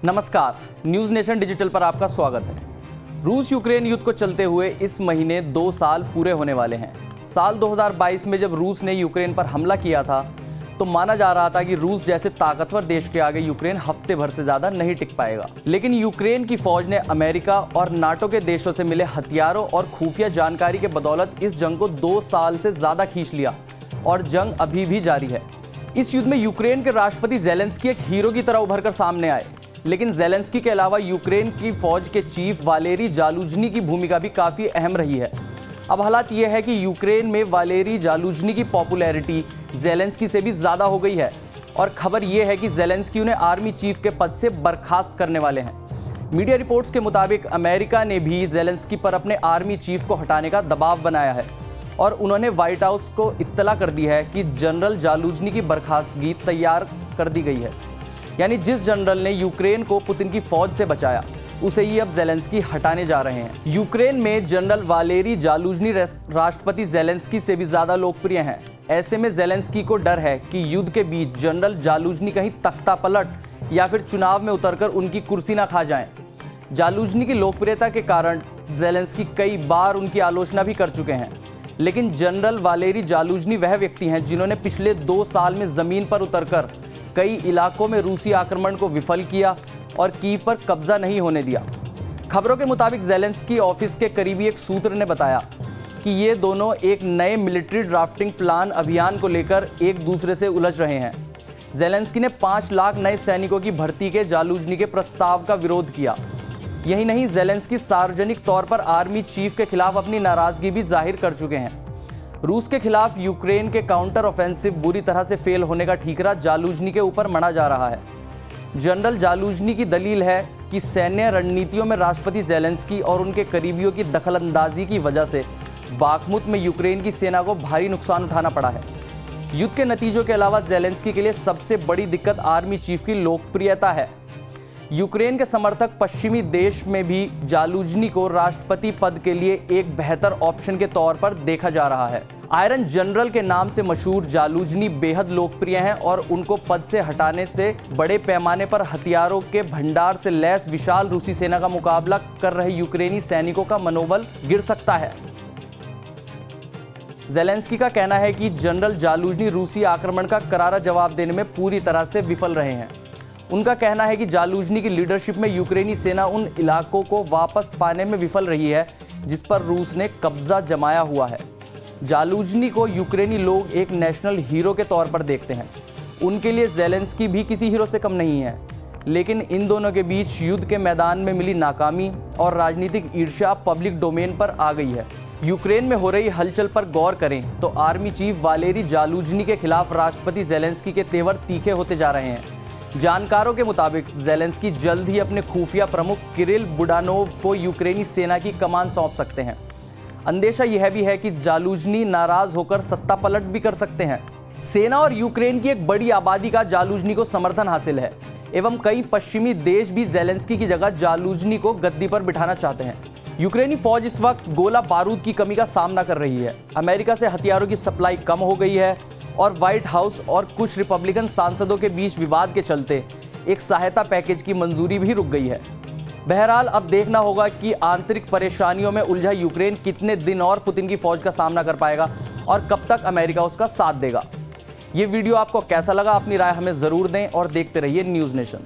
नमस्कार, news nation digital पर आपका स्वागत है। रूस यूक्रेन युद्ध को चलते हुए इस महीने 2 साल पूरे होने वाले हैं। साल 2022 में जब रूस ने यूक्रेन पर हमला किया था तो माना जा रहा था कि रूस जैसे ताकतवर देश के आगे यूक्रेन हफ्ते भर से ज़्यादा नहीं टिक पाएगा। लेकिन यूक्रेन की फौज ने अमेरिका और नाटो के देशों से मिले हथियारों और खुफिया जानकारी के बदौलत इस जंग को 2 साल से ज़्यादा खींच लिया और जंग अभी भी जारी है। इस युद्ध में यूक्रेन के राष्ट्रपति ज़ेलेंस्की एक हीरो की तरह उभर कर सामने आए, लेकिन ज़ेलेंस्की के अलावा यूक्रेन की फौज के चीफ वालेरी जालुजनी की भूमिका भी काफ़ी अहम रही है। अब हालात ये है कि यूक्रेन में वालेरी जालुजनी की पॉपुलैरिटी ज़ेलेंस्की से भी ज़्यादा हो गई है और खबर ये है कि ज़ेलेंस्की उन्हें आर्मी चीफ के पद से बर्खास्त करने वाले हैं। मीडिया रिपोर्ट्स के मुताबिक अमेरिका ने भी ज़ेलेंस्की पर अपने आर्मी चीफ को हटाने का दबाव बनाया है और उन्होंने व्हाइट हाउस को इत्तला कर दी है कि जनरल जालुजनी की बर्खास्तगी तैयार कर दी गई है। यानी जिस जनरल ने यूक्रेन को पुतिन की फौज से बचाया उसे ही अब ज़ेलेंस्की हटाने जा रहे हैं। यूक्रेन में जनरल वालेरी जालुजनी राष्ट्रपति ज़ेलेंस्की से भी ज़्यादा लोकप्रिय हैं। ऐसे में ज़ेलेंस्की को डर है कि युद्ध के बीच जनरल जालुजनी कहीं तख्ता पलट या फिर चुनाव में उतरकर उनकी कुर्सी ना खा जाएं। जालुजनी की लोकप्रियता के कारण ज़ेलेंस्की कई बार उनकी आलोचना भी कर चुके हैं, लेकिन जनरल वालेरी जालुजनी वह व्यक्ति हैं जिन्होंने पिछले 2 साल में ज़मीन पर उतरकर कई इलाकों में रूसी आक्रमण को विफल किया और कीव पर कब्जा नहीं होने दिया। खबरों के मुताबिक ज़ेलेंस्की ऑफिस के करीबी एक सूत्र ने बताया कि ये दोनों एक नए मिलिट्री ड्राफ्टिंग प्लान अभियान को लेकर एक दूसरे से उलझ रहे हैं। ज़ेलेंस्की ने 5 लाख नए सैनिकों की भर्ती के जालुजनी के प्रस्ताव का विरोध किया। यही नहीं, ज़ेलेंस्की सार्वजनिक तौर पर आर्मी चीफ के खिलाफ अपनी नाराज़गी भी जाहिर कर चुके हैं। रूस के खिलाफ यूक्रेन के काउंटर ऑफेंसिव बुरी तरह से फेल होने का ठीकरा जालुजनी के ऊपर मढ़ा जा रहा है। जनरल जालुजनी की दलील है कि सैन्य रणनीतियों में राष्ट्रपति ज़ेलेंस्की और उनके करीबियों की दखलंदाजी की वजह से बाखमुत में यूक्रेन की सेना को भारी नुकसान उठाना पड़ा है। युद्ध के नतीजों के अलावा ज़ेलेंस्की के लिए सबसे बड़ी दिक्कत आर्मी चीफ की लोकप्रियता है। यूक्रेन के समर्थक पश्चिमी देश में भी जालुजनी को राष्ट्रपति पद के लिए एक बेहतर ऑप्शन के तौर पर देखा जा रहा है। आयरन जनरल के नाम से मशहूर जालुजनी बेहद लोकप्रिय हैं और उनको पद से हटाने से बड़े पैमाने पर हथियारों के भंडार से लैस विशाल रूसी सेना का मुकाबला कर रहे यूक्रेनी सैनिकों का मनोबल गिर सकता है। ज़ेलेंस्की का कहना है कि जनरल जालुजनी रूसी आक्रमण का करारा जवाब देने में पूरी तरह से विफल रहे हैं। उनका कहना है कि जालुजनी की लीडरशिप में यूक्रेनी सेना उन इलाकों को वापस पाने में विफल रही है जिस पर रूस ने कब्जा जमाया हुआ है। जालुजनी को यूक्रेनी लोग एक नेशनल हीरो के तौर पर देखते हैं। उनके लिए ज़ेलेंस्की भी किसी हीरो से कम नहीं है। लेकिन इन दोनों के बीच युद्ध के मैदान में मिली नाकामी और राजनीतिक ईर्ष्या पब्लिक डोमेन पर आ गई है। यूक्रेन में हो रही हलचल पर गौर करें तो आर्मी चीफ वालेरी जालुजनी के खिलाफ राष्ट्रपति ज़ेलेंस्की के तेवर तीखे होते जा रहे हैं। जानकारों के मुताबिक ज़ेलेंस्की जल्द ही अपने खुफिया प्रमुख किरिल बुडानोव को यूक्रेनी सेना की कमान सौंप सकते हैं। अंदेशा यह भी है कि जालुजनी नाराज होकर सत्ता पलट भी कर सकते हैं। सेना और यूक्रेन की एक बड़ी आबादी का जालुजनी को समर्थन हासिल है एवं कई पश्चिमी देश भी ज़ेलेंस्की की जगह जालुजनी को गद्दी पर बिठाना चाहते हैं। यूक्रेनी फौज इस वक्त गोला बारूद की कमी का सामना कर रही है। अमेरिका से हथियारों की सप्लाई कम हो गई है और व्हाइट हाउस और कुछ रिपब्लिकन सांसदों के बीच विवाद के चलते एक सहायता पैकेज की मंजूरी भी रुक गई है। बहरहाल अब देखना होगा कि आंतरिक परेशानियों में उलझा यूक्रेन कितने दिन और पुतिन की फौज का सामना कर पाएगा और कब तक अमेरिका उसका साथ देगा। ये वीडियो आपको कैसा लगा? अपनी राय हमें ज़रूर दें और देखते रहिए न्यूज़ नेशन।